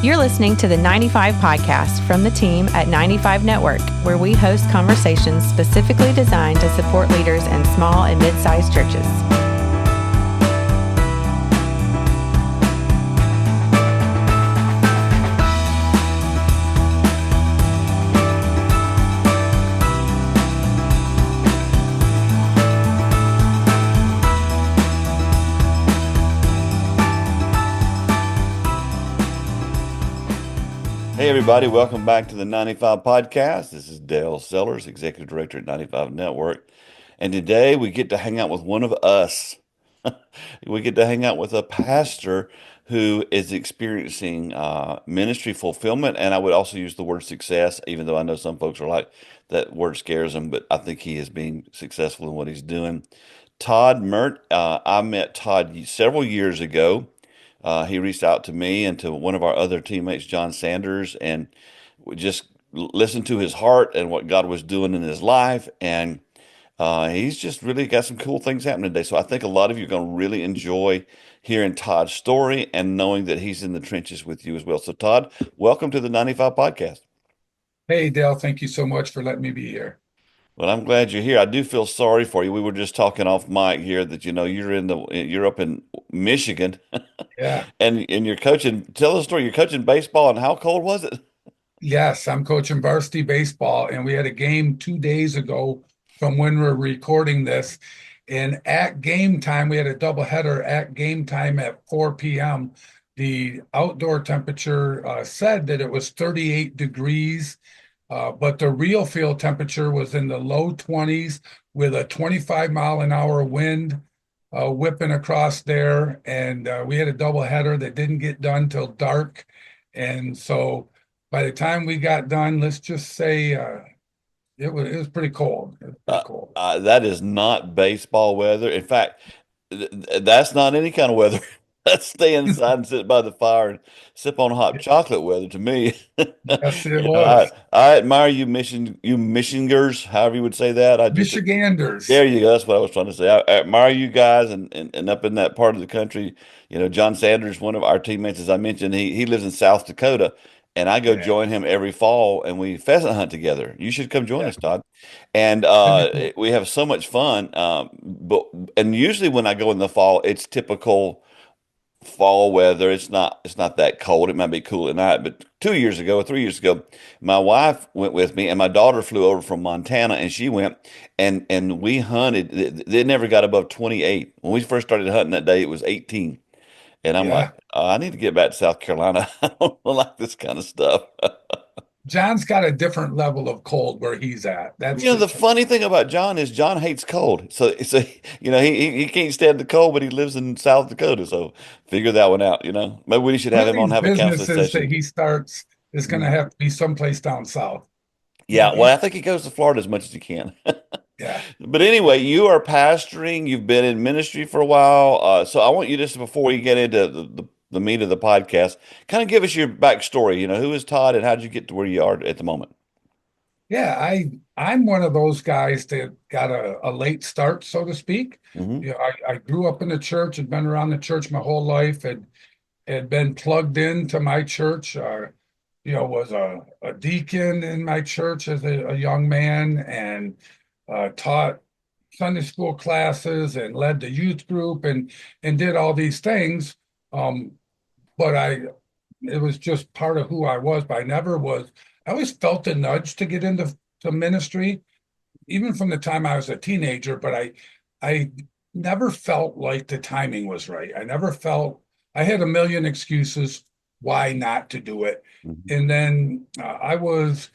You're listening to the 95 Podcast from the team at 95 Network, where we host conversations specifically designed to support leaders in small and mid-sized churches. Hey everybody, welcome back to the 95 Podcast. This is Dale Sellers, Executive Director at 95 Network. And today we get to hang out with one of us. We get to hang out with a pastor who is experiencing ministry fulfillment. And I would also use the word success, even though I know some folks are like, that word scares them, but I think he is being successful in what he's doing. Todd Meert, I met Todd several years ago. He reached out to me and to one of our other teammates, John Sanders, and we just listened to his heart and what God was doing in his life. And he's just really got some cool things happening today. So I think a lot of you are going to really enjoy hearing Todd's story and knowing that he's in the trenches with you as well. So, Todd, welcome to the 95 Podcast. Hey, Dale, thank you so much for letting me be here. Well, I'm glad you're here. I do feel sorry for you. We were just talking off mic here that you're up in Michigan, Yeah. and you're coaching. Tell the story. You're coaching baseball, and how cold was it? Yes, I'm coaching varsity baseball, and we had a game 2 days ago from when we're recording this. And at game time, we had a doubleheader at game time at 4 p.m. The outdoor temperature said that it was 38 degrees, but the real field temperature was in the low 20s with a 25-mile-an-hour wind whipping across there. And we had a doubleheader that didn't get done till dark. And so by the time we got done, let's just say it was pretty cold. It was pretty cold. That is not baseball weather. In fact, that's not any kind of weather. That's stay inside and sit by the fire and sip on hot chocolate weather to me. Yes, it You know, I, was. I admire you Michiganders, however you would say that. Michiganders. There you go. That's what I was trying to say. I admire you guys and up in that part of the country. You know, John Sanders, one of our teammates, as I mentioned, he lives in South Dakota, and I go Yeah, join him every fall, and we pheasant hunt together. You should come join yeah. us, Todd. And That'd be cool. we have so much fun. But usually when I go in the fall, it's typical fall weather. It's not that cold. It might be cool at night. But 2 years ago or 3 years ago, my wife went with me, and my daughter flew over from Montana, and she went and we hunted. They never got above 28. When we first started hunting that day, it was 18. And I'm like, Yeah. I need to get back to South Carolina. I don't like this kind of stuff. John's got a different level of cold where he's at. That's You know, for the sure. funny thing about John is John hates cold. So he can't stand the cold, but he lives in South Dakota. So figure that one out, you know. Maybe we should One have of him on, these have a counseling businesses that session. he starts is going to have to be someplace down south. Yeah, well, I think he goes to Florida as much as he can. Yeah. But anyway, you are pastoring. You've been in ministry for a while. So I want you just before we get into the meat of the podcast, kind of give us your backstory. You know, who is Todd and how did you get to where you are at the moment? Yeah, I'm one of those guys that got a late start, so to speak. Hmm. You know, I grew up in the church, had been around the church my whole life, had been plugged into my church. Was a deacon in my church as a young man, and taught Sunday school classes and led the youth group and did all these things. Um, but it was just part of who I was. But I always felt a nudge to get into to ministry, even from the time I was a teenager. But I never felt like the timing was right. I never felt I had a million excuses why not to do it. Hmm. And then I was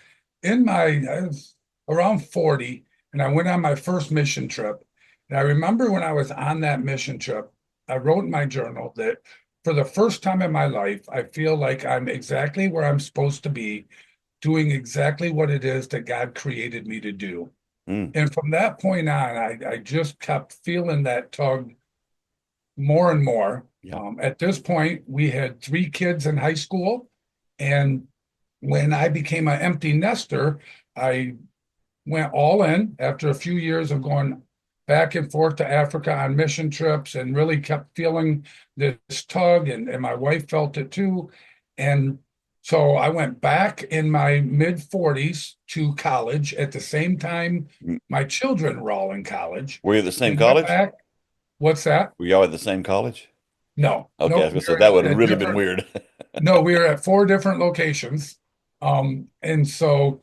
around 40, and I went on my first mission trip. And I remember when I was on that mission trip, I wrote in my journal that for the first time in my life, I feel like I'm exactly where I'm supposed to be, doing exactly what it is that God created me to do. Mm. And from that point on, I just kept feeling that tug more and more. Yeah. At this point, we had 3 kids in high school. And when I became an empty nester, I went all in after a few years of going back and forth to Africa on mission trips and really kept feeling this tug. And my wife felt it too. And So I went back in my mid 40s to college at the same time Mm. my children were all in college. Were you at the same And went college? back. What's that? Were y'all at the same college? No, Okay, I was nope. gonna We say were that would have at really been different. weird. No, we were at four different locations. And so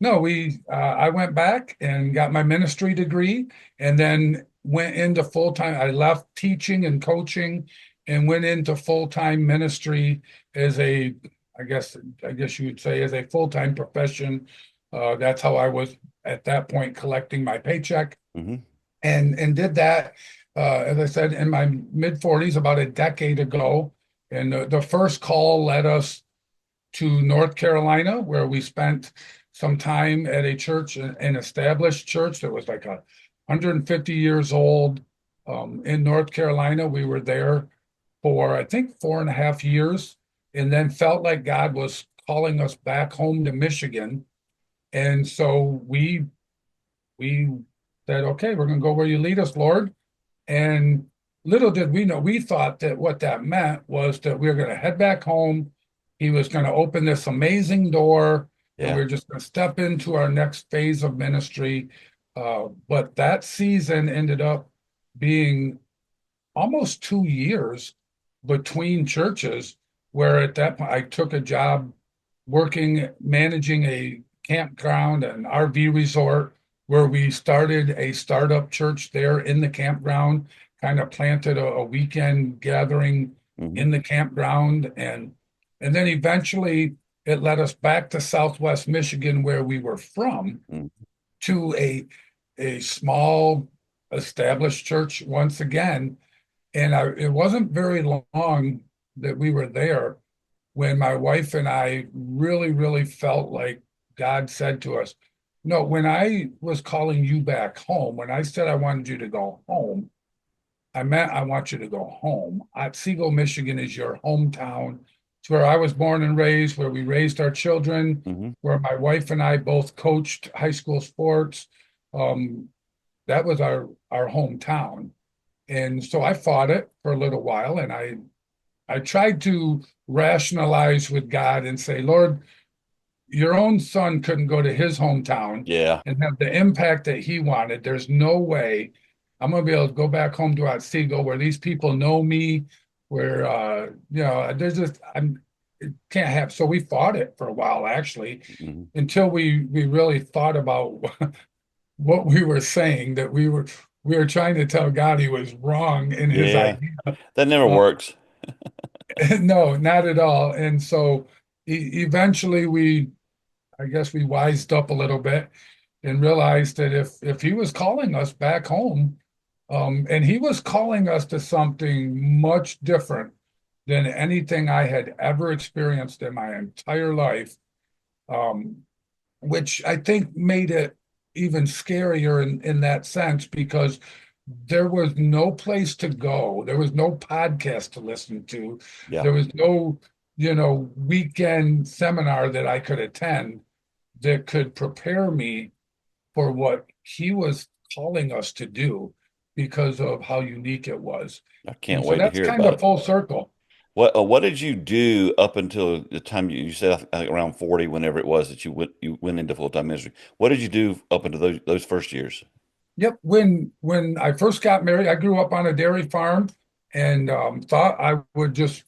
no, I went back and got my ministry degree and then went into full-time. I left teaching and coaching and went into full-time ministry as a, I guess, I guess you would say as a full-time profession. That's how I was at that point collecting my paycheck Hmm. and did that, as I said, in my mid 40s, about a decade ago. And the first call led us to North Carolina, where we spent some time at a church, an established church that was like 150 years old, in North Carolina. We were there for, I think, 4.5 years, and then felt like God was calling us back home to Michigan. And so we said, okay, we're going to go where you lead us, Lord. And little did we know, we thought that what that meant was that we were going to head back home. He was going to open this amazing door, and we Yeah. were just going to step into our next phase of ministry. But that season ended up being almost 2 years between churches, where at that point I took a job working, managing a campground, an RV resort, where we started a startup church there in the campground, kind of planted a weekend gathering Hmm. in the campground. And then eventually it led us back to Southwest Michigan, where we were from, to a small established church once again. And it wasn't very long that we were there when my wife and I really, really felt like God said to us, no, when I was calling you back home, when I said I wanted you to go home, I meant I want you to go home. Otsego, Michigan is your hometown. It's where I was born and raised, where we raised our children, Hmm. where my wife and I both coached high school sports. Um, that was our hometown. And so I fought it for a little while, and I tried to rationalize with God and say, Lord, your own son couldn't go to his hometown Yeah. and have the impact that he wanted. There's no way I'm going to be able to go back home to Otsego, where these people know me, where, there's just, it can't have. So we fought it for a while, actually, Hmm. until we really thought about what we were saying, that we were trying to tell God he was wrong in his Yeah. idea. That never Uh, works. no, not at all. And so eventually I guess we wised up a little bit and realized that if he was calling us back home, and he was calling us to something much different than anything I had ever experienced in my entire life, um, which I think made it even scarier in that sense, because there was no place to go. There was no podcast to listen to. Yeah. There was no, weekend seminar that I could attend that could prepare me for what he was calling us to do, because of how unique it was. I can't And so wait to that's hear kind about of it. full circle. What did you do up until the time you said I think around 40, whenever it was that you went into full-time ministry? What did you do up until those first years? Yep. When I first got married, I grew up on a dairy farm, and thought I would just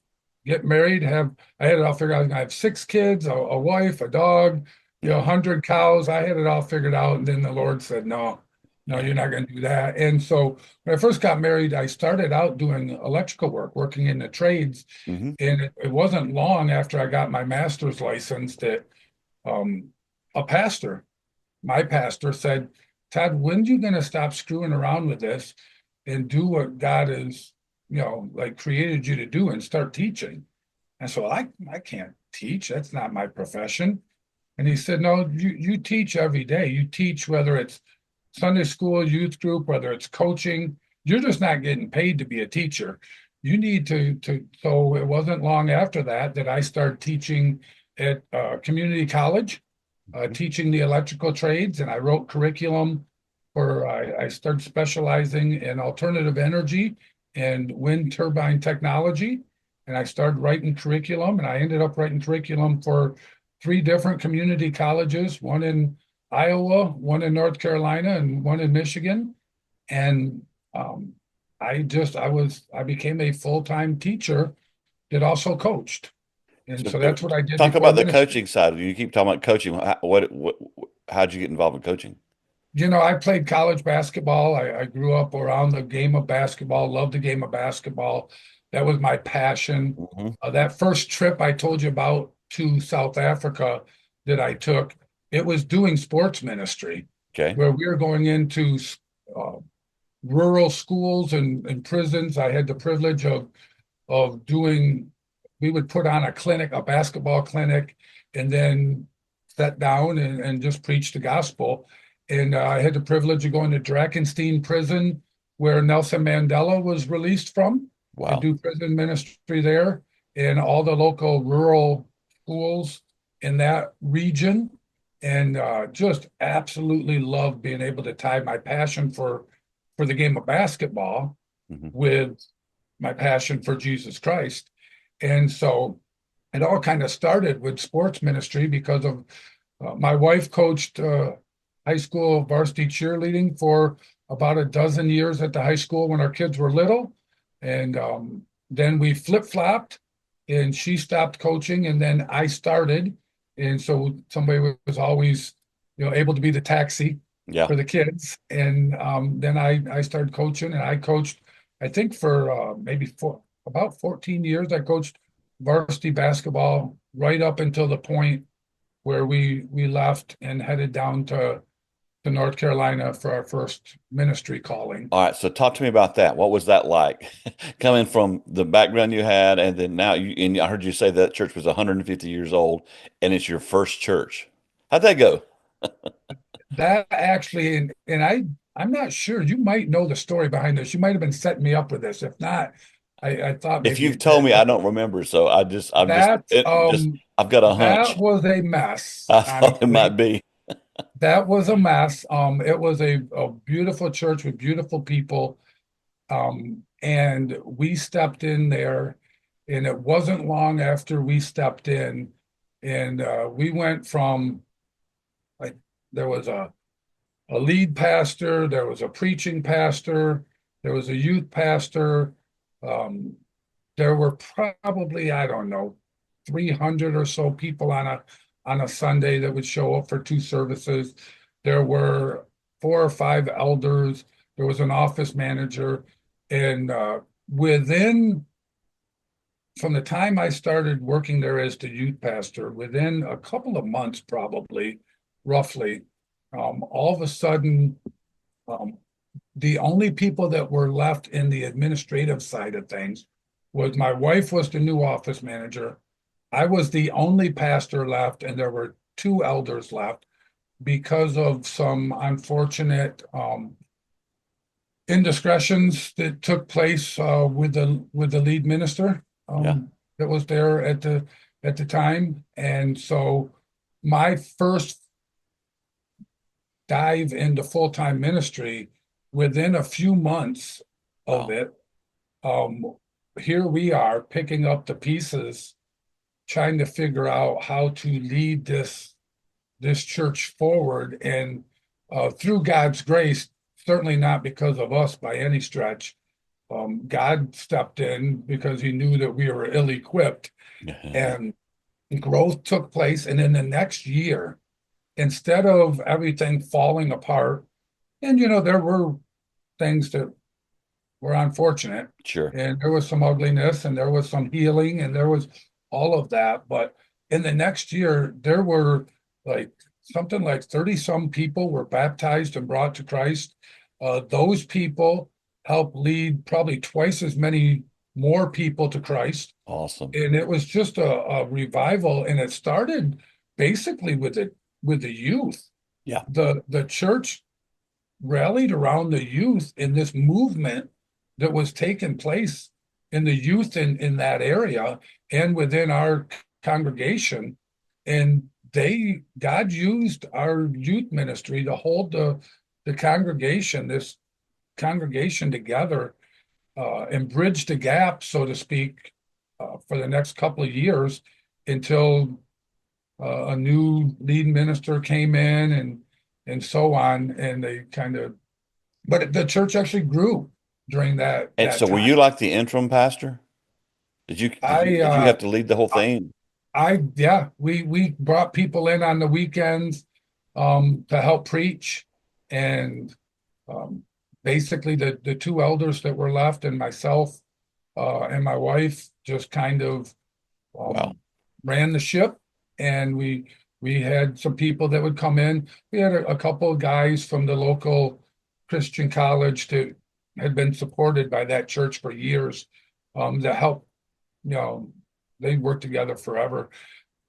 get married. I had it all figured out. I was gonna have 6 kids, a wife, a dog, 100 cows. I had it all figured out, and then the Lord said, "No, no, Yeah. you're not going to do that." And so when I first got married, I started out doing electrical work, working in the trades, Hmm. and it wasn't long after I got my master's license that um, a pastor, my pastor, said, Todd, when are you going to stop screwing around with this and do what God has, like created you to do, and start teaching? And so I can't teach. That's not my profession. And he said, no, you teach every day. You teach, whether it's Sunday school, youth group, whether it's coaching. You're just not getting paid to be a teacher. You need to. So it wasn't long after that I started teaching at community college, teaching the electrical trades, and I wrote curriculum for. I started specializing in alternative energy and wind turbine technology, and I started writing curriculum, and I ended up writing curriculum for three different community colleges, one in Iowa, one in North Carolina, and one in Michigan. And um, I became a full-time teacher that also coached. And So so that's what I did talk before about the ministry. coaching side. You keep talking about coaching. How'd you get involved in coaching? I played college basketball. I grew up around the game of basketball, loved the game of basketball. That was my passion. Hmm. That first trip I told you about to South Africa that I took, it was doing sports ministry, Okay. where we were going into uh, rural schools and prisons. I had the privilege of doing, we would put on a clinic, a basketball clinic, and then sit down and just preach the gospel. And I had the privilege of going to Drakenstein prison, where Nelson Mandela was released from, and Wow. do prison ministry there, and all the local rural schools in that region. And just absolutely love being able to tie my passion for the game of basketball Hmm. with my passion for Jesus Christ. And so it all kind of started with sports ministry because of my wife coached high school varsity cheerleading for about a dozen years at the high school when our kids were little. And then we flip-flopped and she stopped coaching and then I started. And so somebody was always, able to be the taxi Yeah. for the kids. And then I started coaching and I coached, I think for maybe about 14 years, I coached varsity basketball right up until the point where we left and headed down to North Carolina for our first ministry calling. All right. So talk to me about that. What was that like? Coming from the background you had, and then now and I heard you say that church was 150 years old and it's your first church. How'd that go? That actually, and I'm not sure. You might know the story behind this. You might have been setting me up with this. If not, I thought If maybe you you've told did. me, I But don't remember. So that I've got a that hunch. was a mess, I thought it might honestly. be. That was a mess. It was a beautiful church with beautiful people. And we stepped in there, and it wasn't long after we stepped in, and we went from like there was a lead pastor, there was a preaching pastor, there was a youth pastor. Um, there were probably, I don't know, 300 or so people on a Sunday that would show up for two services. There were four or five elders. There was an office manager, and within from the time I started working there as the youth pastor, within a couple of months, probably, roughly, all of a sudden, um, the only people that were left in the administrative side of things was my wife was the new office manager. I was the only pastor left, and there were two elders left because of some unfortunate indiscretions that took place with the lead minister Yeah. that was there at the time. And so my first dive into full-time ministry, within a few months of Wow. it, um, here we are picking up the pieces, trying to figure out how to lead this church forward. And through God's grace, certainly not because of us by any stretch, God stepped in because he knew that we were ill-equipped, and growth took place. And in the next year, instead of everything falling apart, and there were things that were unfortunate, Sure. and there was some ugliness, and there was some healing, and there was all of that. But in the next year, there were like something like 30 some people were baptized and brought to Christ. Those people helped lead probably twice as many more people to Christ. Awesome. And it was just a revival. And it started basically with the youth. Yeah. The church rallied around the youth in this movement that was taking place in the youth in that area and within our congregation. And God used our youth ministry to hold this congregation together, and bridge the gap, so to speak, for the next couple of years until a new lead minister came in and so on, and they kind of, but the church actually grew during And that so were time. you like the interim pastor? I Did you have to lead the whole thing? yeah, we brought people in on the weekends to help preach, and um, basically the two elders that were left and myself and my wife just kind of Wow. ran the ship, and we had some people that would come in. We had a couple of guys from the local Christian college that had been supported by that church for years that helped, you know, they worked together forever.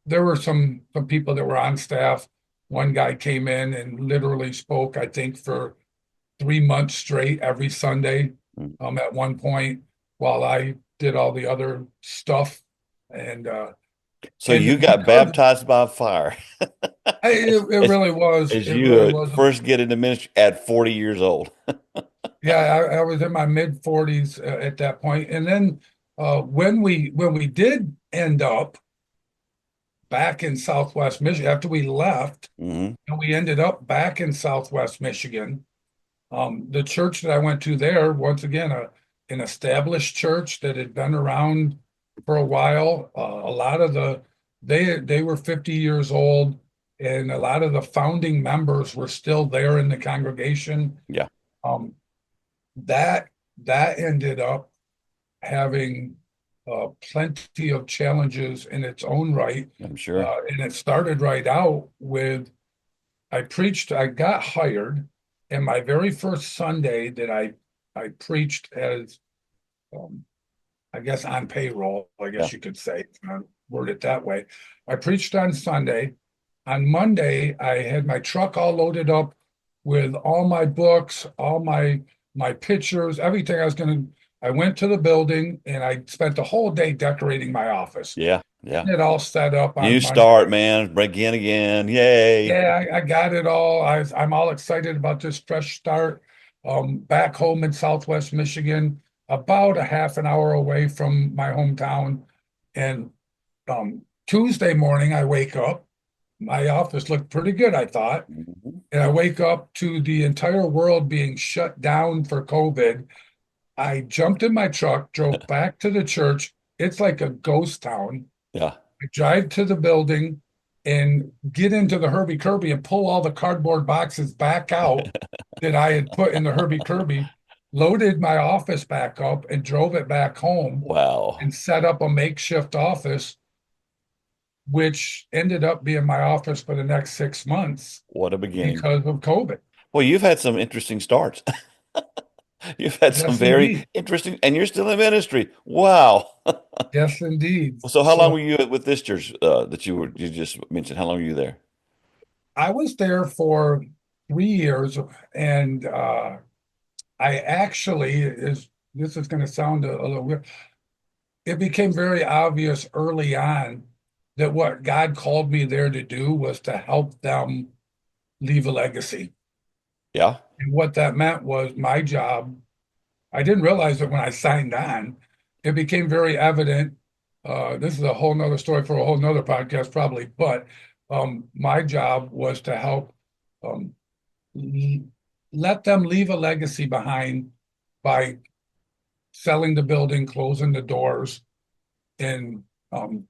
There were some people that were on staff. One guy came in and literally spoke, I think, for 3 months straight every Sunday Mm. at one point while I did all the other stuff. And So you and got because baptized by fire it as, really was, as it you really was. first get into ministry at 40 years old. Yeah, I was in my mid 40s at that point. And then when we did end up back in Southwest Michigan after we left, Hmm. and we ended up back in Southwest Michigan. The church that I went to there, once again, an established church that had been around for a while. A lot of they were 50 years old, and a lot of the founding members were still there in the congregation. Yeah, Um, that that ended up having plenty of challenges in its own right, I'm sure. and it started right out with I got hired, and my very first Sunday that I preached as I guess on payroll, I Yeah. guess you could say, word it that way. I preached on Sunday. On Monday, I had my truck all loaded up with all my books, all my pictures, everything I was gonna. I went to the building and I spent the whole day decorating my office, Yeah. Yeah. getting it all set up on New Monday. start, man. Begin again. Yay. Yeah, I got it all. I'm all excited about this fresh start. Back home in Southwest Michigan, about a half an hour away from my hometown. And Tuesday morning, I wake up. My office looked pretty good, I thought. Mhm. And I wake up to the entire world being shut down for COVID. I jumped in my truck, drove back to the church. It's like a ghost town. Yeah. I drive to the building and get into the Herbie Kirby and pull all the cardboard boxes back out that I had put in the Herbie Kirby, loaded my office back up and drove it back home Wow. and set up a makeshift office, which ended up being my office for the next 6 months What a beginning. because of COVID. Well, you've had some interesting starts. You've had some Yes, very indeed. interesting, and you're still in ministry. Wow. Yes, indeed. So how long So were you with this church that you just mentioned? How long were you there? I was there for 3 years, and I actually is this is going to sound a little weird. It became very obvious early on that what God called me there to do was to help them leave a legacy. Yeah. And what that meant was my job. I didn't realize it when I signed on. It became very evident. This is a whole nother story for a whole nother podcast, probably, but my job was to help um, let them leave a legacy behind by selling the building, closing the doors, and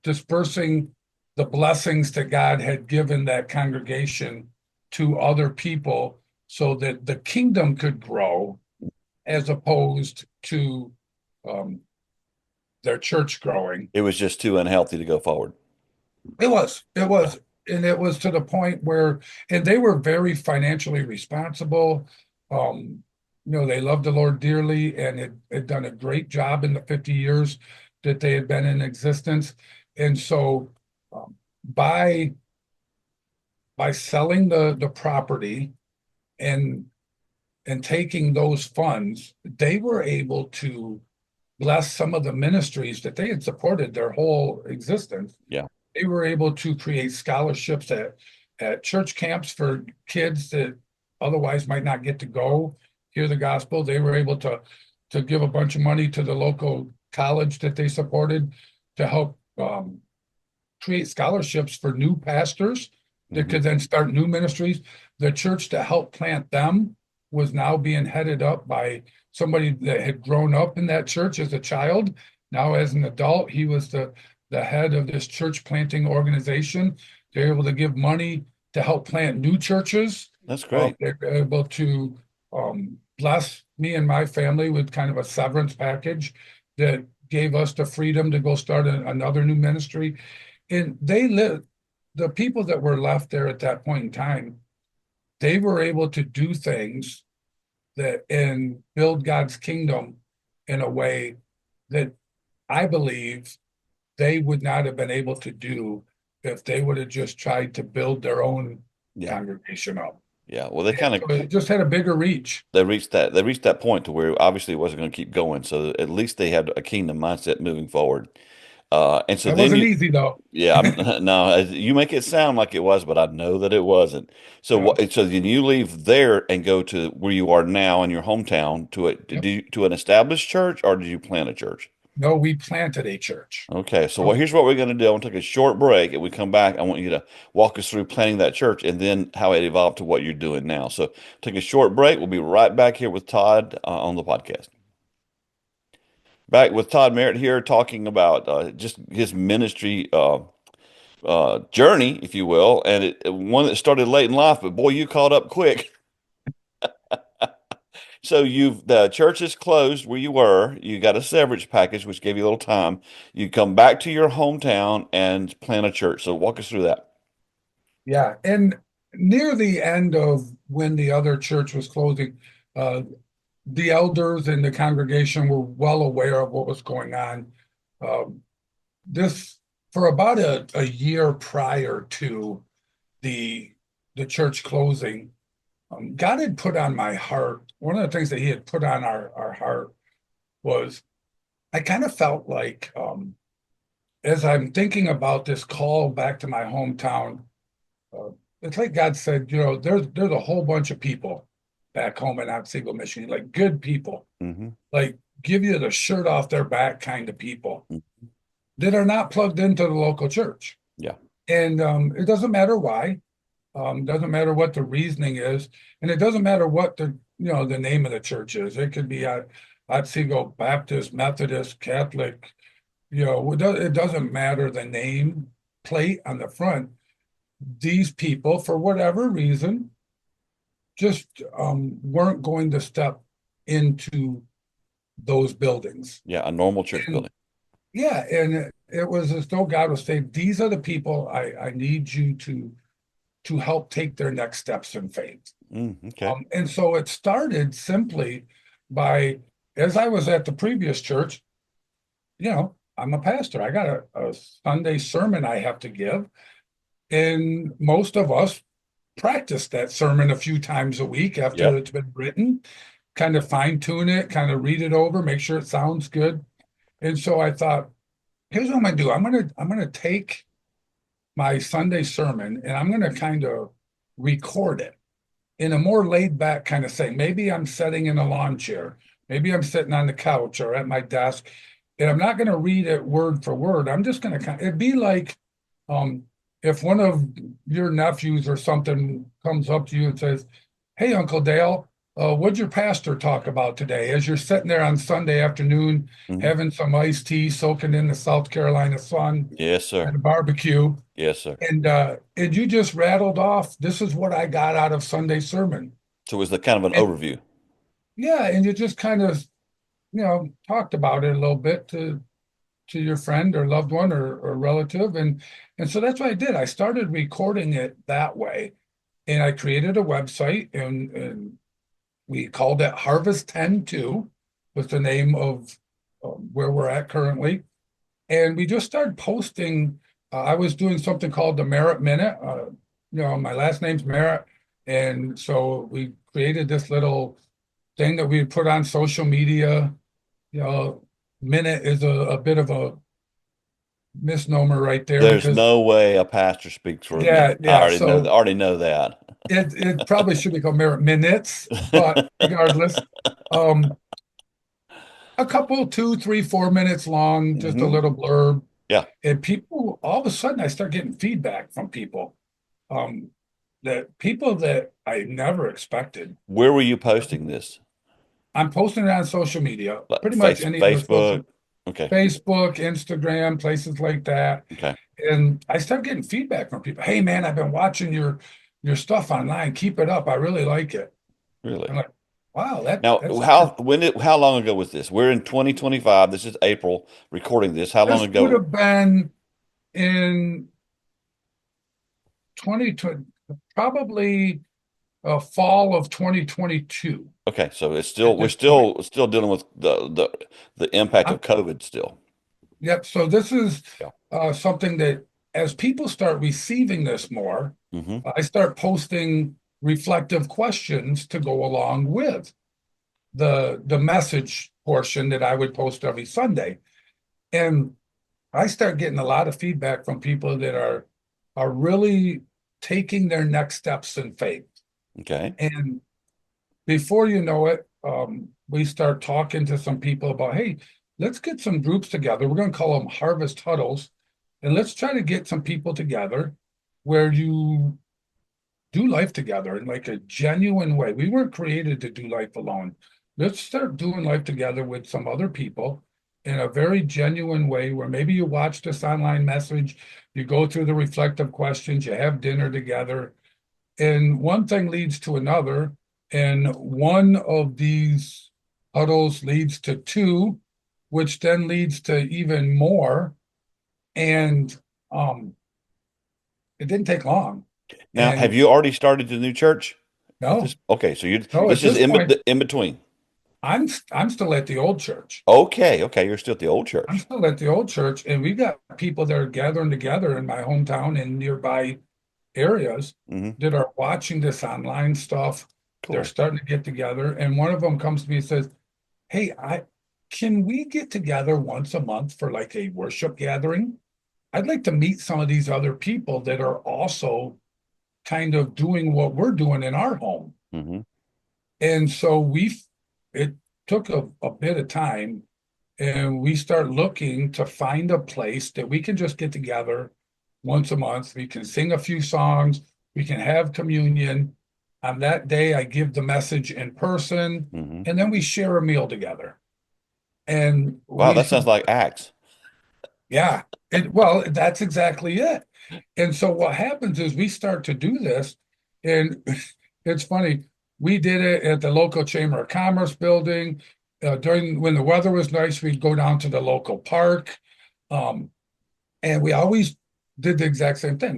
dispersing the blessings that God had given that congregation to other people so that the kingdom could grow as opposed to um, their church growing. It was just too unhealthy to go forward. It Yeah. was, and it was to the point where, and they were very financially responsible. Um, they loved the Lord dearly and had done a great job in the 50 years that they had been in existence. And so, um, by selling the property and taking those funds, they were able to bless some of the ministries that they had supported their whole existence. Yeah. They were able to create scholarships at church camps for kids that otherwise might not get to go hear the gospel. They were able to give a bunch of money to the local college that they supported to help create scholarships for new pastors that Hmm. could then start new ministries. The church to help plant them was now being headed up by somebody that had grown up in that church as a child. Now, as an adult, he was the head of this church planting organization. They're able to give money to help plant new churches. That's great. They're able to bless me and my family with kind of a severance package that gave us the freedom to go start another new ministry. And the people that were left there at that point in time, they were able to do things that and build God's kingdom in a way that I believe they would not have been able to do if they would have just tried to build their own Yeah. congregation up. Yeah. Well, they And kind of so it just had a bigger reach. they reached that point to where obviously it wasn't going to keep going. So at least they had a kingdom mindset moving forward. And so That then wasn't you, easy though. yeah, no, you make it sound like it was, but I know that it wasn't. So Yeah. what? So then you leave there and go to where you are now in your hometown Yep. to an established church, or did you plant a church? No, we planted a church. Okay, so So here's what we're going to do. I want to take a short break, and we come back. I want you to walk us through planning that church, and then how it evolved to what you're doing now. So take a short break. We'll be right back here with Todd on the podcast. Back with Todd Meert here, talking about just his ministry journey, if you will, and one that started late in life, but boy, you caught up quick. So the church is closed where you were. You got a severance package, which gave you a little time. You come back to your hometown and plant a church. So walk us through that. yeah, and near the end of when the other church was closing, uh, the elders and the congregation were well aware of what was going on. Um, this for about a year prior to the the church closing, God had put on my heart. One of the things that He had put on our heart was I kind of felt like as I'm thinking about this call back to my hometown, uh, it's like God said, there's a whole bunch of people back home in Otsego, Michigan, like good people, Hmm. like give you the shirt off their back kind of people Hmm. that are not plugged into the local church. Yeah. And it doesn't matter why, doesn't matter what the reasoning is, and it doesn't matter what the name of the church is. It could be Otsego Baptist, Methodist, Catholic. It doesn't matter the name plate on the front. These people, for whatever reason, just weren't going to step into those buildings. Yeah. A normal church And building. yeah, and it was as though God was saying, "These are the people I need you to help take their next steps in faith." Okay. And so it started simply by, as I was at the previous church, I'm a pastor. I got a Sunday sermon I have to give, and most of us practice that sermon a few times a week after Yep. it's been written, kind of fine tune it, kind of read it over, make sure it sounds good. And so I thought, here's what I'm gonna do. I'm gonna take my Sunday sermon and I'm gonna kind of record it in a more laid back kind of thing. Maybe I'm sitting in a lawn chair, maybe I'm sitting on the couch or at my desk, and I'm not gonna read it word for word. I'm just gonna it'd be like um if one of your nephews or something comes up to you and says, "Hey, Uncle Dale, what'd your pastor talk about today?" As you're sitting there on Sunday afternoon, Hmm. having some iced tea, soaking in the South Carolina sun Yes, at sir. a barbecue, Yes, sir. and you just rattled off, "This is what I got out of Sunday sermon." So it was the kind of an And overview. yeah, and you just kind of, talked about it a little bit to your friend or loved one or relative. And so that's what I did. I started recording it that way. And I created a website and we called it Harvest 10-2 was the name of where we're at currently. And we just started posting. I was doing something called the Merit Minute. My last name's Merritt. And so we created this little thing that we put on social media. You know, minute is a bit of a misnomer right there There's because no way a pastor speaks for a yeah, minute. I yeah. So already know that. it probably should be called merit minutes, but regardless, um, a couple, 2, 3, 4 minutes long, just a Hmm. little blurb. Yeah. And people, all of a sudden, I start getting feedback from people, um, that people that I never expected. Where were you posting this? I'm posting it on social media, Like pretty much any of the Facebook? social, Okay. Facebook, Instagram, places like that. Okay. And I start getting feedback from people. Hey man, I've been watching your stuff online. Keep it up. I really like it. I'm Really? like, wow, Now, that's how long ago was this? We're in 2025. This is April recording this. How long this would ago? have been in 2020, probably fall of 2022 Okay, so it's at still we're this point. still dealing with the impact of I'm, COVID still. yep. So this is Yeah. something that as people start receiving this more, Hmm. I start posting reflective questions to go along with the message portion that I would post every Sunday. And I start getting a lot of feedback from people that are really taking their next steps in faith. Okay. And before you know it, we start talking to some people about, hey, let's get some groups together. We're going to call them harvest huddles, and let's try to get some people together where you do life together in like a genuine way. We weren't created to do life alone. Let's start doing life together with some other people in a very genuine way where maybe you watch this online message, you go through the reflective questions, you have dinner together, and one thing leads to another. And one of these huddles leads to two, which then leads to even more. And it didn't take long. Now, have And you already started the new church at no, this? Okay, so you no, at this is this point, in between. I'm still at the old church. Okay, okay, you're still at the old I'm church. still at the old church, and we got people that are gathering together in my hometown and nearby areas Hmm. that are watching this online stuff. They're Cool. starting to get together, and one of them comes to me and says, "Hey, I can we get together once a month for like a worship gathering? I'd like to meet some of these other people that are also kind of doing what we're doing in our home." Hmm. And so it took a bit of time, and we start looking to find a place that we can just get together once a month. We can sing a few songs, we can have communion. On that day, I give the message in person, Hmm. and then we share a meal together. And Wow, that sounds like Acts. yeah, well, that's exactly it. And so what happens is we start to do this, and it's funny. We did it at the local Chamber of Commerce building. During when the weather was nice, we'd go down to the local park, um, and we always did the exact same thing.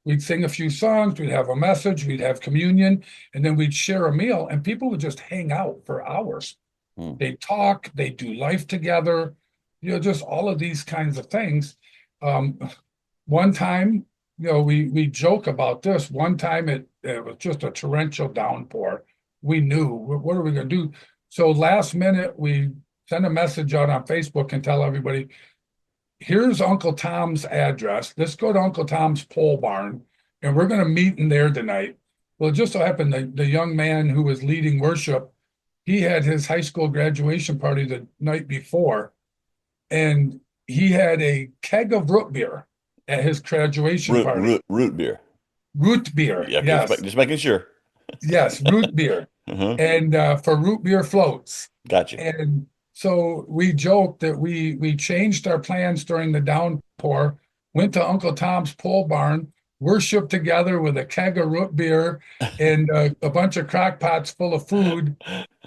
We'd sing a few songs, we'd have a message, we'd have communion, and then we'd share a meal, and people would just hang out for hours. Hmm. They talk, they do life together, just all of these kinds of things. Um, one time, we joke about this. One time it was just a torrential downpour. We knew what are we going to do? So last minute, we send a message out on Facebook and tell everybody, here's Uncle Tom's address. Let's go to Uncle Tom's pole barn, and we're going to meet in there tonight. Well, it just so happened that the young man who was leading worship, he had his high school graduation party the night before, and he had a keg of root beer at his graduation party. Root beer. Root beer, Yeah, okay, yes, just making sure. yes, root beer, Uh-huh. and for root beer floats. Gotcha. And so we joked that we changed our plans during the downpour, went to Uncle Tom's pole barn, worshiped together with a keg of root beer and a bunch of crock pots full of food,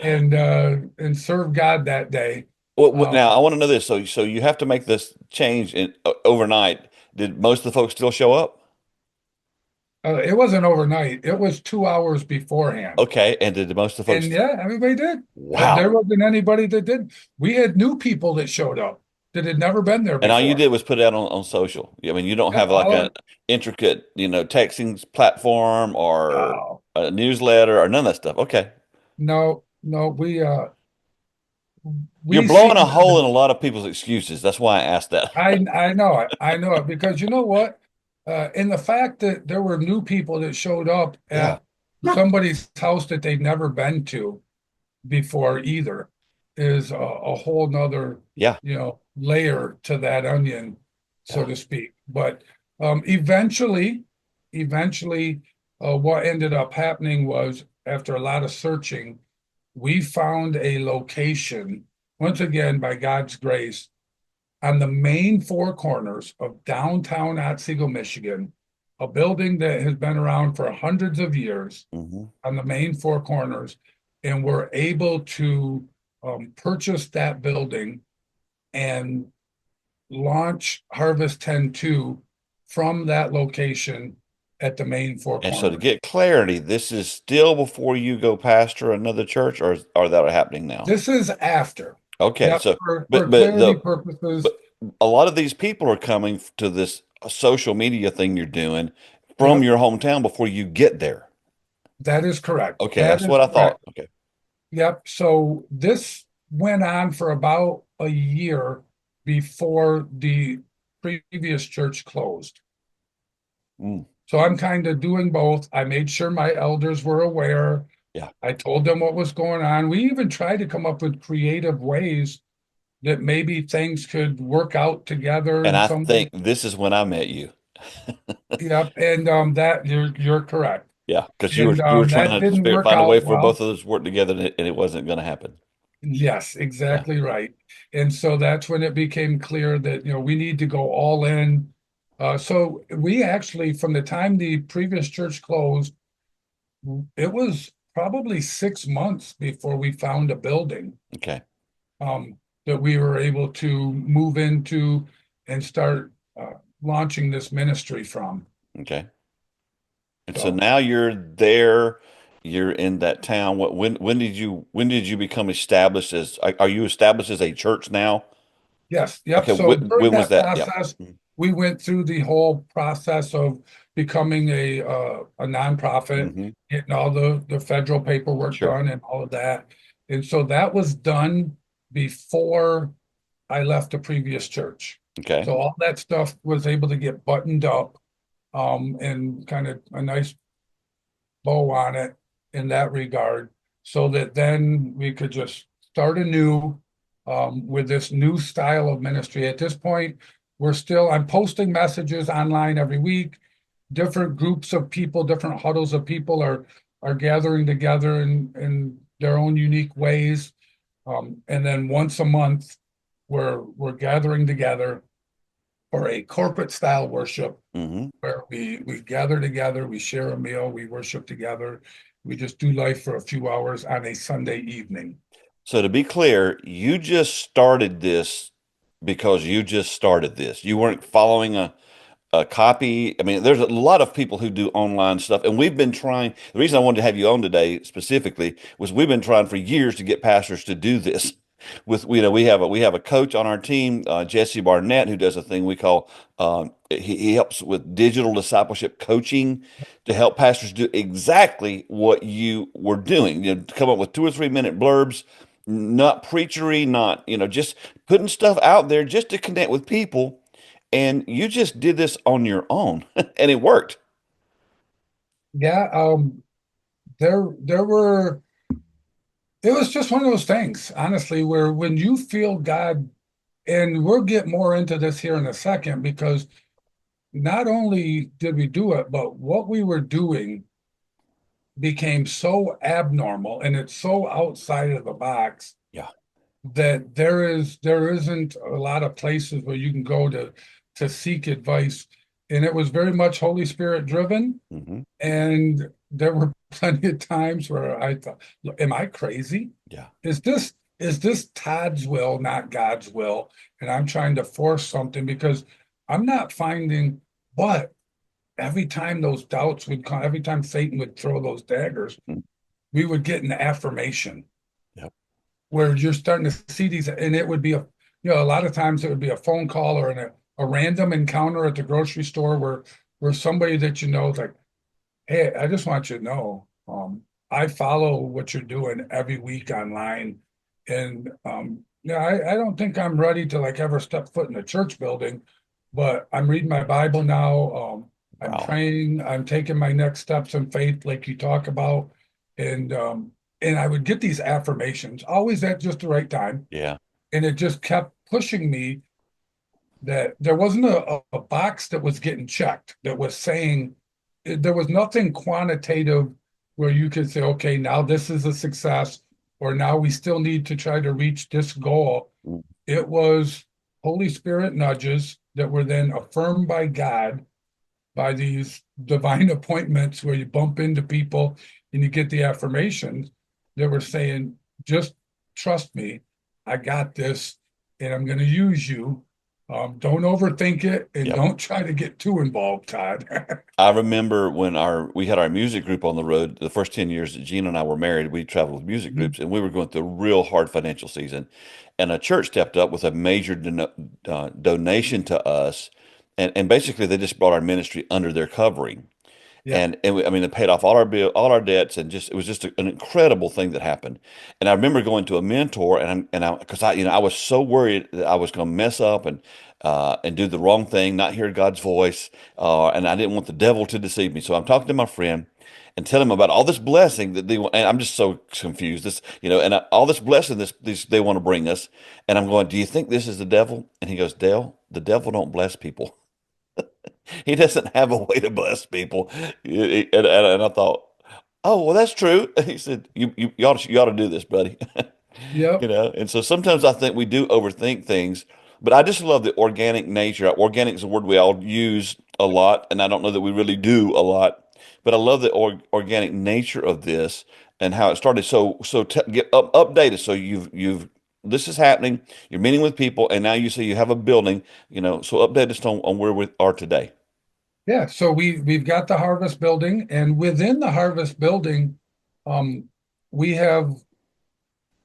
and served God that day. Um, Now I want to know this. So you have to make this change overnight. Did most of the folks still show up? it wasn't overnight; it was 2 hours beforehand. Okay, and did most of the And folks? yeah, everybody did. There Wow. wasn't anybody that did. We had new people that showed up that had never been there And all you before. did was put it out on social. I mean, you don't Yep, have like a intricate, texting platform or oh, a newsletter or none of that stuff. Okay. no, no, You're we blowing a seen hole in a lot of people's excuses. That's why I asked that. I know it because you know what? In the fact that there were new people that showed up Yeah. at somebody's house that they'd never been to before either is a whole nother, Yeah. layer to that onion. so to speak. But eventually, what ended up happening was after a lot of searching, we found a location, once again, by God's grace, on the main four corners of downtown Otsego, Michigan, a building that has been around for hundreds of years Hmm. on the main four corners. And we're able to purchase that building and launch Harvest 10-2 from that location at the main four And so to corners. get clarity, this is still before you go pastor another church, or are that happening now? This is after. Okay, Yep, so for clarity purposes. but a lot of these people are coming to this social media thing you're doing from Yep, your hometown before you get there. that is correct. Okay, That that's is what I correct. thought. Okay. Yep. So this went on for about a year before the previous church closed. Mm, So I'm kind of doing both. I made sure my elders were aware. yeah. I told them what was going on. We even tried to come up with creative ways that maybe things could work out together And in I some way. think this is when I met you. Yep. And that you're correct. Yeah, because And you were that trying to didn't work find a way out for both well. of us to work together, and it wasn't going to happen. Yes, Yeah. exactly right. And so that's when it became clear that, we need to go all in. So we actually, from the time the previous church closed, it was probably 6 months before we found a building Okay. that we were able to move into and start launching this ministry from. Okay. And so So now you're there, you're in that town. When did you become established as are you established as a church now? yes, yep. Okay, So during when was that that? Yeah. process, we went through the whole process of becoming a nonprofit, Mm-hmm. getting all the federal paperwork Sure. done and all of that. And so that was done before I left the previous church. Okay. So all that stuff was able to get buttoned up, and kind of a nice bow on it in that regard, so that then we could just start anew with this new style of ministry. At this point, I'm posting messages online every week. Different groups of people, different huddles of people are gathering together in their own unique ways. And then once a month, we're gathering together for a corporate style worship Mm-hmm. where we gather together, we share a meal, we worship together, we just do life for a few hours on a Sunday evening. So to be clear, you just started this because you just started this. You weren't following a copy. I mean, there's a lot of people who do online stuff, and we've been trying. The reason I wanted to have you on today specifically was we've been trying for years to get pastors to do this. With we have a coach on our team, Jesse Barnett, who does a thing we call he helps with digital discipleship coaching to help pastors do exactly what you were doing. To come up with 2 or 3 minute blurbs, not preachery, not just putting stuff out there just to connect with people. And you just did this on your own, and it worked. Yeah, there were it was just one of those things, honestly, where when you feel God, and we'll get more into this here in a second, because not only did we do it, but what we were doing became so abnormal and it's so outside of the box Yeah. that there isn't a lot of places where you can go to seek advice. And it was very much Holy Spirit driven. Hmm. And there were plenty of times where I thought, am I crazy? Yeah. Is this Todd's will, not God's will? And I'm trying to force something because I'm not finding, but every time those doubts would come, every time Satan would throw those daggers, Mm. we would get an affirmation Yep. where you're starting to see these, and it would be a lot of times it would be a phone call or a random encounter at the grocery store where somebody that is like, hey, I just want you to know, I follow what you're doing every week online, and I don't think I'm ready to like ever step foot in a church building, but I'm reading my Bible now. I'm Wow. praying. I'm taking my next steps in faith, like you talk about, and I would get these affirmations always at just the right time, Yeah. and it just kept pushing me that there wasn't a box that was getting checked that was saying there was nothing quantitative where you could say, okay, now this is a success, or now we still need to try to reach this goal. Mm. It was Holy Spirit nudges that were then affirmed by God by these divine appointments where you bump into people and you get the affirmations that were saying, just trust me, I got this, and I'm going to use you. Don't overthink it, and Yep. don't try to get too involved, Todd. I remember when we had our music group on the road, the first 10 years that Gina and I were married, we traveled with music groups, and we were going through a real hard financial season. And a church stepped up with a major donation to us. And basically, they just brought our ministry under their covering. Yeah, I mean, it paid off all our all our debts, and just it was just an incredible thing that happened. And I remember going to a mentor, because I was so worried that I was going to mess up and do the wrong thing, not hear God's voice, and I didn't want the devil to deceive me. So I'm talking to my friend and tell him about all this blessing that they want, and I'm just so confused. All this blessing these they want to bring us, and I'm going, do you think this is the devil? And he goes, Dale, the devil don't bless people. He doesn't have a way to bless people. And I thought, oh, well, that's true. He said, you ought to do this, buddy. yep, And so sometimes I think we do overthink things, but I just love the organic nature. Organic is a word we all use a lot, and I don't know that we really do a lot, but I love the organic nature of this and how it started. Get updated. So you've this is happening. You're meeting with people, and now you say you have a building. So update us on where we are today. yeah. So we've got the Harvest Building, and within the Harvest Building, um, we have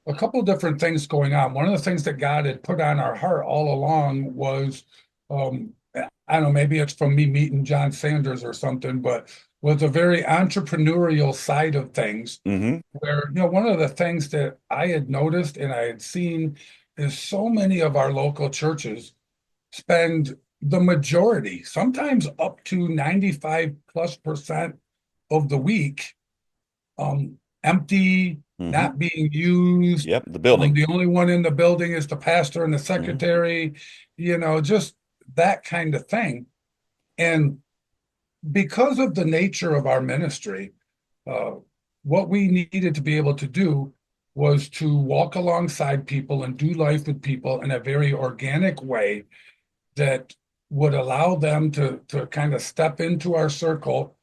a couple of different things going on. One of the things that God had put on our heart all along was, I don't know, maybe it's from me meeting John Sanders or something, but was a very entrepreneurial side of things. Mm-hmm. Where, one of the things that I had noticed and I had seen is so many of our local churches spend the majority, sometimes up to 95+% of the week, empty, Mm-hmm. not being used. Yep, the building. The only one in the building is the pastor and the Mm-hmm. secretary, just that kind of thing. And because of the nature of our ministry, what we needed to be able to do was to walk alongside people and do life with people in a very organic way that would allow them to kind of step into our circle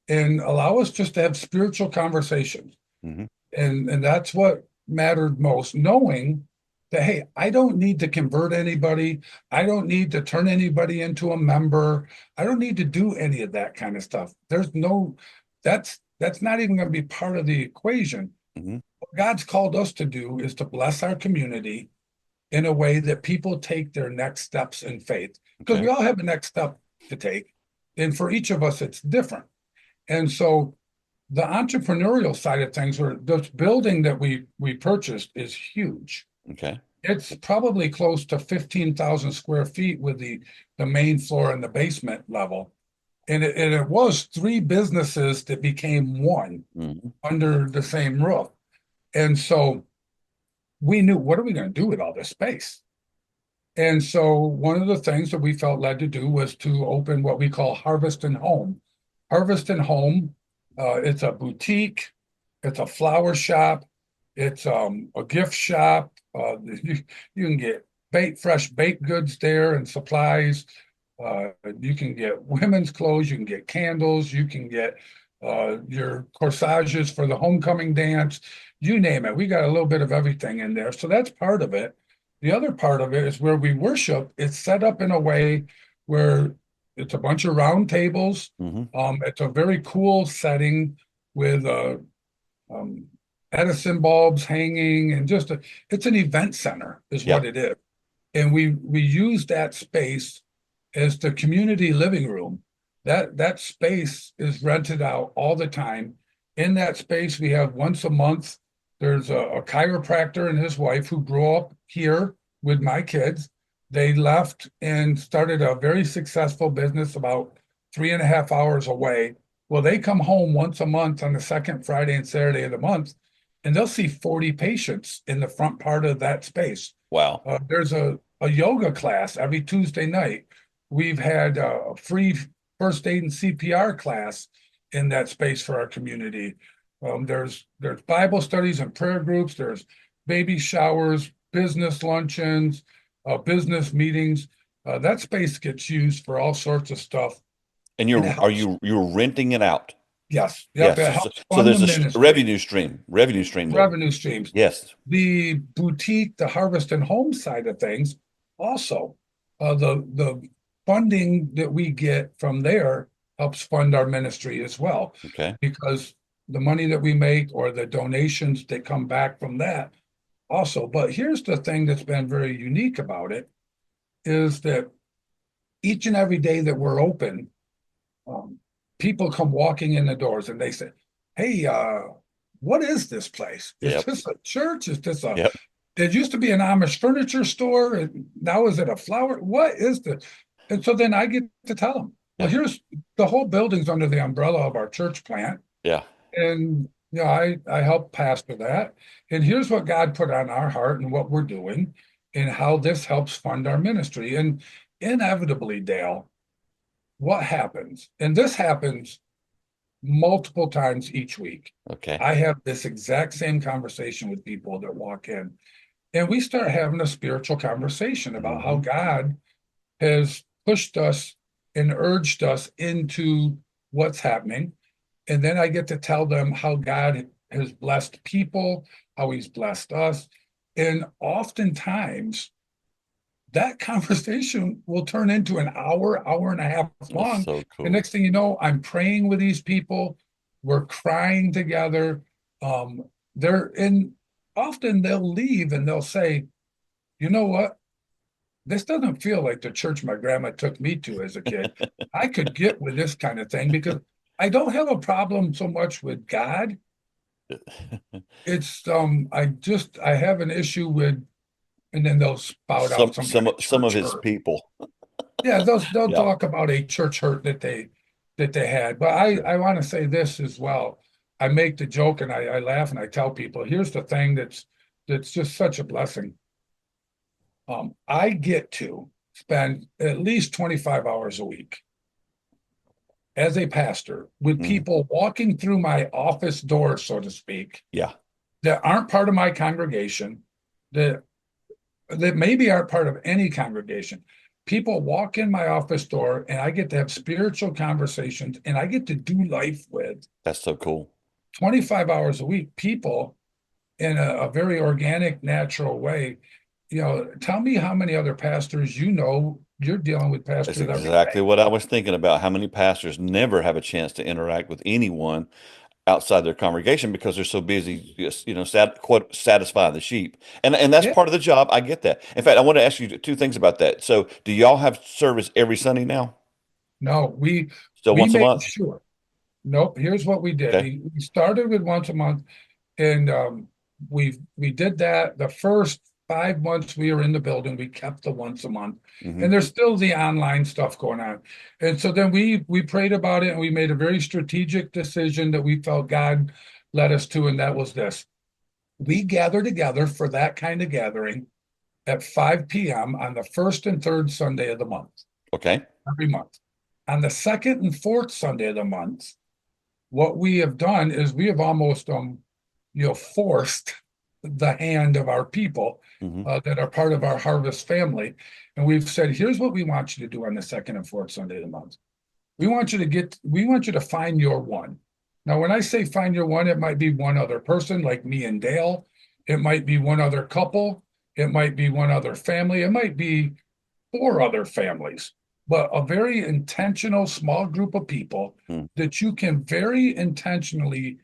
and allow us just to have spiritual conversations. Mm-hmm. And that's what mattered most, knowing that, hey, I don't need to convert anybody. I don't need to turn anybody into a member. I don't need to do any of that kind of stuff. That's not even going to be part of the equation. Mm-hmm. What God's called us to do is to bless our community in a way that people take their next steps in faith, because we all have a next step to take. And for each of us, it's different. And so the entrepreneurial side of things, or this building that we purchased, is huge. Okay. It's probably close to 15,000 square feet with the main floor and the basement level. And it was 3 businesses that became one Mm-hmm. under the same roof. And so we knew, what are we going to do with all this space? And so one of the things that we felt led to do was to open what we call Harvest and Home. Harvest and Home, it's a boutique, it's a flower shop, it's a gift shop. You can get fresh baked goods there and supplies. You can get women's clothes, you can get candles, you can get your corsages for the homecoming dance, you name it. We got a little bit of everything in there. So that's part of it. The other part of it is where we worship. It's set up in a way where it's a bunch of round tables. Mm-hmm. It's a very cool setting with Edison bulbs hanging, and it's an event center is Yep. what it is. And we use that space as the community living room. That space is rented out all the time. In that space, we have once a month, there's a chiropractor and his wife who grew up here with my kids. They left and started a very successful business about 3.5 hours away. Well, they come home once a month on the second Friday and Saturday of the month, and they'll see 40 patients in the front part of that space. Wow. There's a a yoga class every Tuesday night. We've had a free first aid and CPR class in that space for our community. There's Bible studies and prayer groups. There's baby showers, business luncheons, business meetings. That space gets used for all sorts of stuff. And And it helps. you're renting it out? Yes, yep, Yes. it So, helps so fund the there's a ministry, revenue stream there. revenue streams. Yes. The boutique, the Harvest and Home side of things, also, the funding that we get from there helps fund our ministry as well, Okay. because the money that we make or the donations that come back from that also. But here's the thing that's been very unique about it is that each and every day that we're open, um, people come walking in the doors and they say, "Hey, what is this place? Is Yep. this a church? Is this a, Yep. it used to be an Amish furniture store, and now is it a flower? What is this?" And so then I get to tell them, well, Yeah. here's the whole building's under the umbrella of our church plant. Yeah. And I help pastor that. And here's what God put on our heart and what we're doing and how this helps fund our ministry. And inevitably, Dale, what happens, and this happens multiple times each week. Okay. I have this exact same conversation with people that walk in, and we start having a spiritual conversation about how God has pushed us and urged us into what's happening. And then I get to tell them how God has blessed people, how he's blessed us. And oftentimes that conversation will turn into an hour, hour and a half That's long. so The cool. next thing you know, I'm praying with these people. We're crying together. They're in, often they'll leave and they'll say, you know what? This doesn't feel like the church my grandma took me to as a kid. I could get with this kind of thing because I don't have a problem so much with God. It's I have an issue with, and then they'll spout out some kind of Some of church his hurt. people. Yeah, they'll Yeah. talk about a church hurt that they had. But I want to say this as well. I make the joke and I laugh and I tell people, here's the thing that's just such a blessing. I get to spend at least 25 hours a week as a pastor with people walking through my office door, so to speak, Yeah. that aren't part of my congregation, that maybe aren't part of any congregation. People walk in my office door and I get to have spiritual conversations and I get to do life with That's so cool. 25 hours a week, people in a very organic, natural way. Tell me how many other pastors you're dealing with That's pastors every exactly day. what I was thinking about. How many pastors never have a chance to interact with anyone outside their congregation because they're so busy, just, quote, satisfying the sheep. And that's Yeah, part of the job. I get that. In fact, I want to ask you two things about that. So, do y'all have service every Sunday now? no, Still we once a made month? sure. Nope, here's what we did. Okay. We started with once a month, and we did that the first 5 months we were in the building. We kept the once a month, Mm-hmm. and there's still the online stuff going on. And so then we prayed about it, and we made a very strategic decision that we felt God led us to, and that was this: we gather together for that kind of gathering at 5 p.m. on the first and third Sunday of the month, Okay. every month. On the second and fourth Sunday of the month, what we have done is we have almost forced the hand of our people Mm-hmm. that are part of our harvest family, and we've said, here's what we want you to do on the second and fourth Sunday of the month. We want you to find your one. Now, when I say find your one, it might be one other person like me and Dale. It might be one other couple. It might be one other family. It might be four other families, but a very intentional small group of people Mm. that you can very intentionally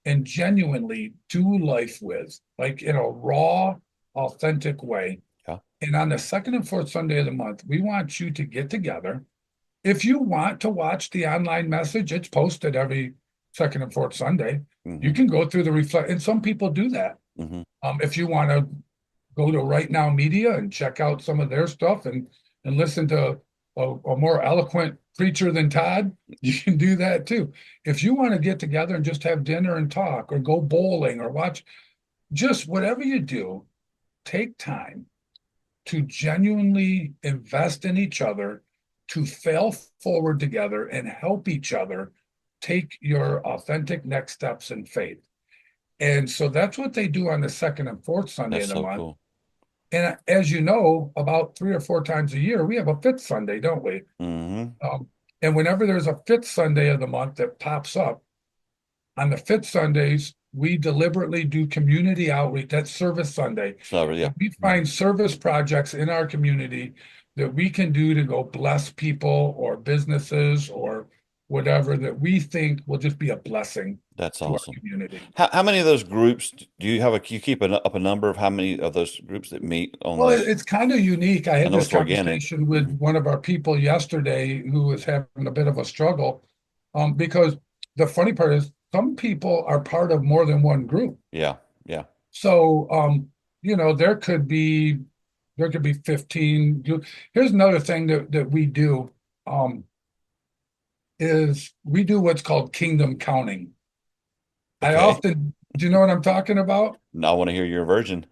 and genuinely do life with, like in a raw, authentic way. Yeah. And on the second and fourth Sunday of the month, we want you to get together. If you want to watch the online message, it's posted every second and fourth Sunday. Mm-hmm. You can go through the reflect, and some people do that. Mm-hmm. If you want to go to Right Now Media and check out some of their stuff and listen to a more eloquent preacher than Todd, you can do that too. If you want to get together and just have dinner and talk or go bowling or watch, just whatever you do, take time to genuinely invest in each other, to fail forward together and help each other take your authentic next steps in faith. And so that's what they do on the second and fourth Sunday That's of the so month. cool. And as you know, about 3 or 4 times a year, we have a fifth Sunday, don't we? Hmm. And whenever there's a fifth Sunday of the month that pops up, on the fifth Sundays, we deliberately do community outreach. That's Service Sunday. So, yeah. And we find service projects in our community that we can do to go bless people or businesses or whatever that we think will just be a blessing That's to our awesome. community. How many of those groups do you have? You keep up a number of how many of those groups that meet on Well, those? it's kind of unique. I I had know this it's organic. conversation with Hmm. one of our people yesterday who was having a bit of a struggle, because the funny part is some people are part of more than one group. Yeah. Yeah. So, there could be 15. Here's another thing that we do, um, is we do what's called kingdom counting. Okay. Do you know what I'm talking about? Now I want to hear your version.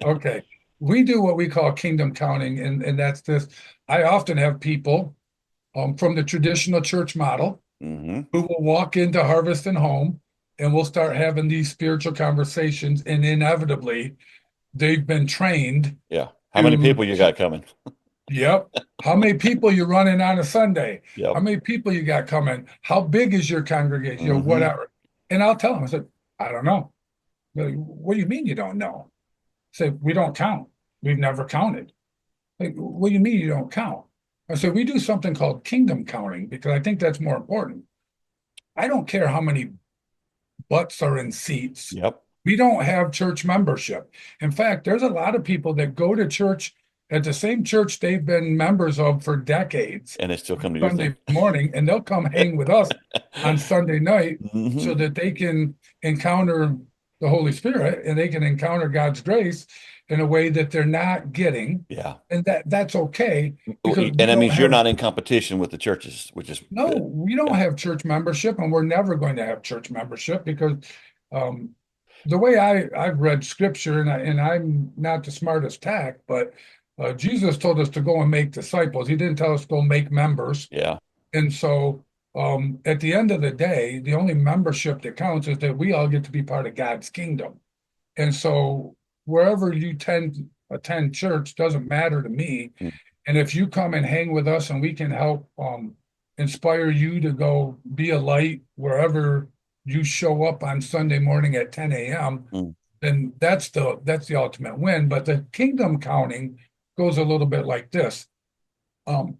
Okay. We do what we call kingdom counting, and that's this. I often have people, from the traditional church model Hmm. who will walk into Harvest and Home, and we'll start having these spiritual conversations, and inevitably they've been trained Yeah. How many to, people you got coming? yep. How many people you running on a Sunday? How Yep. many people you got coming? How big is your congregation? Hmm. Whatever. And I'll tell them, I said, I don't know. They're like, what do you mean you don't know? I said, we don't count. We've never counted. Like, what do you mean you don't count? I said, we do something called kingdom counting because I think that's more important. I don't care how many butts are in seats. Yep. We don't have church membership. In fact, there's a lot of people that go to church at the same church they've been members of for decades And they still come to your thing. Sunday morning, and they'll come hang with us on Sunday night Hmm. so that they can encounter the Holy Spirit and they can encounter God's grace in a way that they're not getting. Yeah. And that's okay because And we that don't means you're have not in competition with the churches, which is no, good. we don't Yeah. have church membership, and we're never going to have church membership because, um, the way I've read scripture, and I'm not the smartest tack, but Jesus told us to go and make disciples. He didn't tell us to go make members. Yeah. And so, at the end of the day, the only membership that counts is that we all get to be part of God's kingdom. And so, wherever you attend church doesn't matter to me. Mm. And if you come and hang with us and we can help, inspire you to go be a light wherever you show up on Sunday morning at 10 a.m., Mm. then that's the ultimate win. But the kingdom counting goes a little bit like this. Um,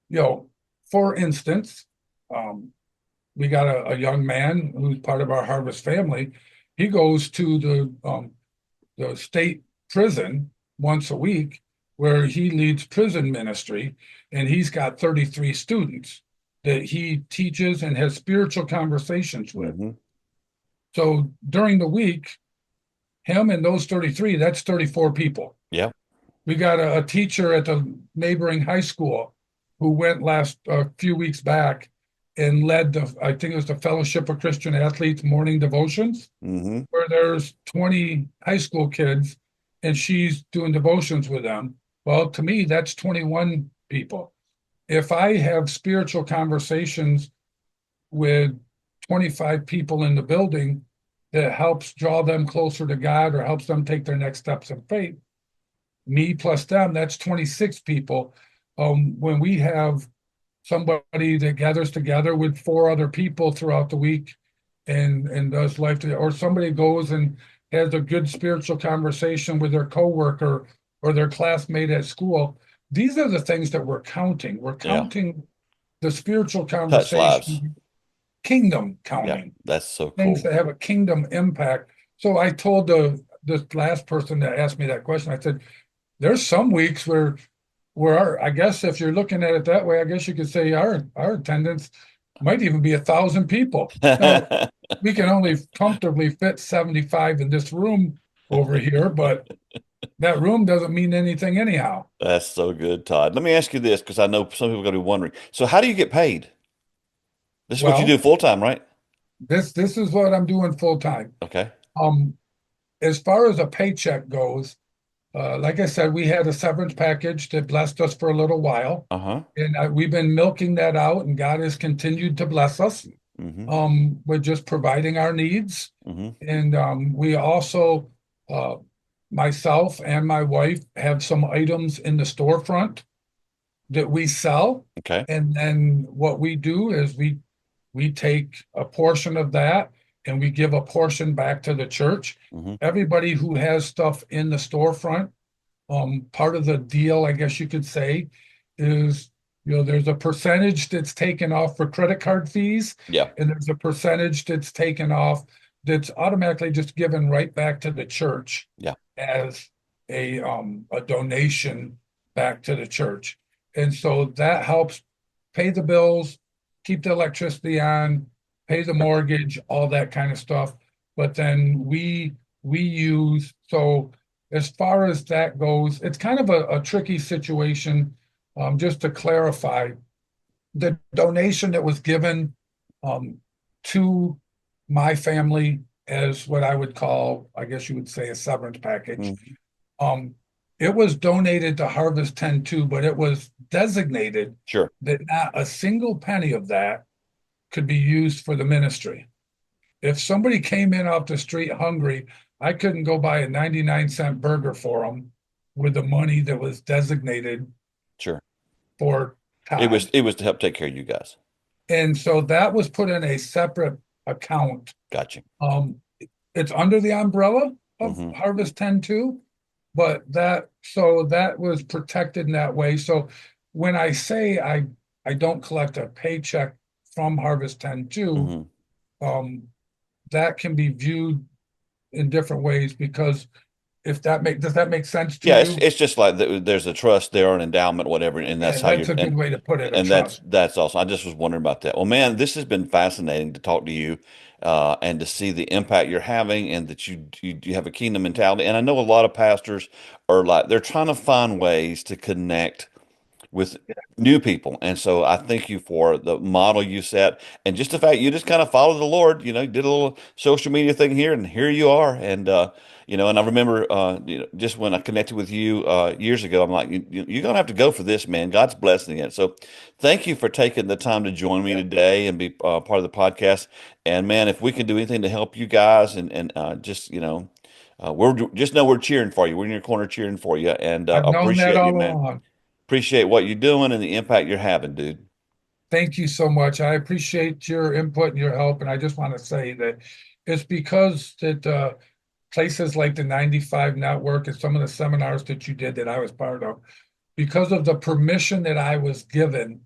you know, for instance, um, we got a young man who's part of our Harvest family. He goes to the state prison once a week where he leads prison ministry, and he's got 33 students that he teaches and has spiritual conversations with. Hmm. So during the week, him and those 33, that's 34 people. Yeah. We got a teacher at the neighboring high school who went last a few weeks back and led I think it was the Fellowship of Christian Athletes morning devotions, Hmm. where there's 20 high school kids and she's doing devotions with them. Well, to me, that's 21 people. If I have spiritual conversations with 25 people in the building that helps draw them closer to God or helps them take their next steps in faith, me plus them, that's 26 people. When we have somebody that gathers together with 4 other people throughout the week and does life together, or somebody goes and has a good spiritual conversation with their coworker or their classmate at school, these are the things that we're counting. We're Yeah. counting the spiritual Touch lives. conversation, kingdom Yeah. counting, That's so things cool. that have a kingdom impact. So I told this last person that asked me that question, I said, there's some weeks where I guess if you're looking at it that way, I guess you could say our attendance might even be 1,000 people. Now, we can only comfortably fit 75 in this room over here, but that room doesn't mean anything anyhow. That's so good, Todd. Let me ask you this, because I know some people are going to be wondering. So how do you get paid? This is what you do Well, full time, right? this is what I'm doing full time. Okay. Um, as far as a paycheck goes, like I said, we had a severance package that blessed us for a little while, Uh-huh. and we've been milking that out, and God has continued to bless us with just providing our needs. And we also, myself and my wife, have some items in the storefront that we sell. Okay. And then what we do is we take a portion of that and we give a portion back to the church. Everybody who has stuff in the storefront, part of the deal, I guess you could say, is there's a percentage that's taken off for credit card fees, Yeah. and there's a percentage that's taken off that's automatically just given right back to the church. Yeah. As a donation back to the church. And so that helps pay the bills, keep the electricity on, pay the mortgage, all that kind of stuff. But then we use, so as far as that goes, it's kind of a tricky situation. Just to clarify, the donation that was given to my family as what I would call, I guess you would say, a severance package. It was donated to Harvest 10-2, but it was designated that not a single penny of that could be used for the ministry. If somebody came in off the street hungry, I couldn't go buy a 99-cent burger for them with the money that was designated for Todd. It was to help take care of you guys. And so that was put in a separate account. Gotcha. It's under the umbrella of Harvest 10-2, but that was protected in that way. So when I say I don't collect a paycheck from Harvest 10-2, that can be viewed in different ways, because does that make sense to you? Yeah, it's just like there's a trust there, an endowment, whatever, and that's how that's a good way to put it. And that's awesome. I just was wondering about that. Well, man, this has been fascinating to talk to you, and to see the impact you're having, and that you have a kingdom mentality. And I know a lot of pastors are like, they're trying to find ways to connect with new people. And so I thank you for the model you set, and just the fact you just kind of follow the Lord, did a little social media thing here, and here you are. And, and I remember, just when I connected with you, years ago, I'm like, you're going to have to go for this, man. God's blessing it. So thank you for taking the time to join me today and be part of the podcast. And man, if we can do anything to help you guys, and just, we're cheering for you. We're in your corner cheering for you. And I've known appreciate that all you, man. along. Appreciate what you're doing and the impact you're having, dude. Thank you so much. I appreciate your input and your help. And I just want to say that it's because that places like the 95 Network and some of the seminars that you did that I was part of, because of the permission that I was given,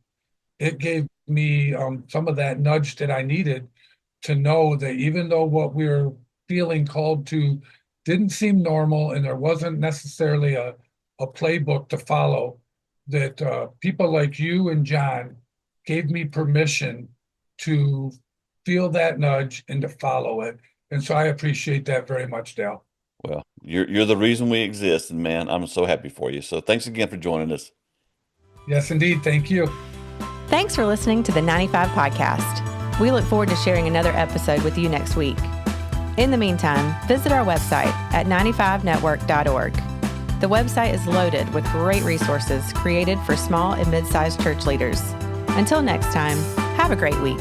it gave me some of that nudge that I needed to know that even though what we're feeling called to didn't seem normal, and there wasn't necessarily a playbook to follow, that people like you and John gave me permission to feel that nudge and to follow it. And so I appreciate that very much, Dale. Well, you're the reason we exist, and man, I'm so happy for you. So thanks again for joining us. Yes, indeed. Thank you. Thanks for listening to the 95 Podcast. We look forward to sharing another episode with you next week. In the meantime, visit our website at 95network.org. The website is loaded with great resources created for small and mid-sized church leaders. Until next time, have a great week.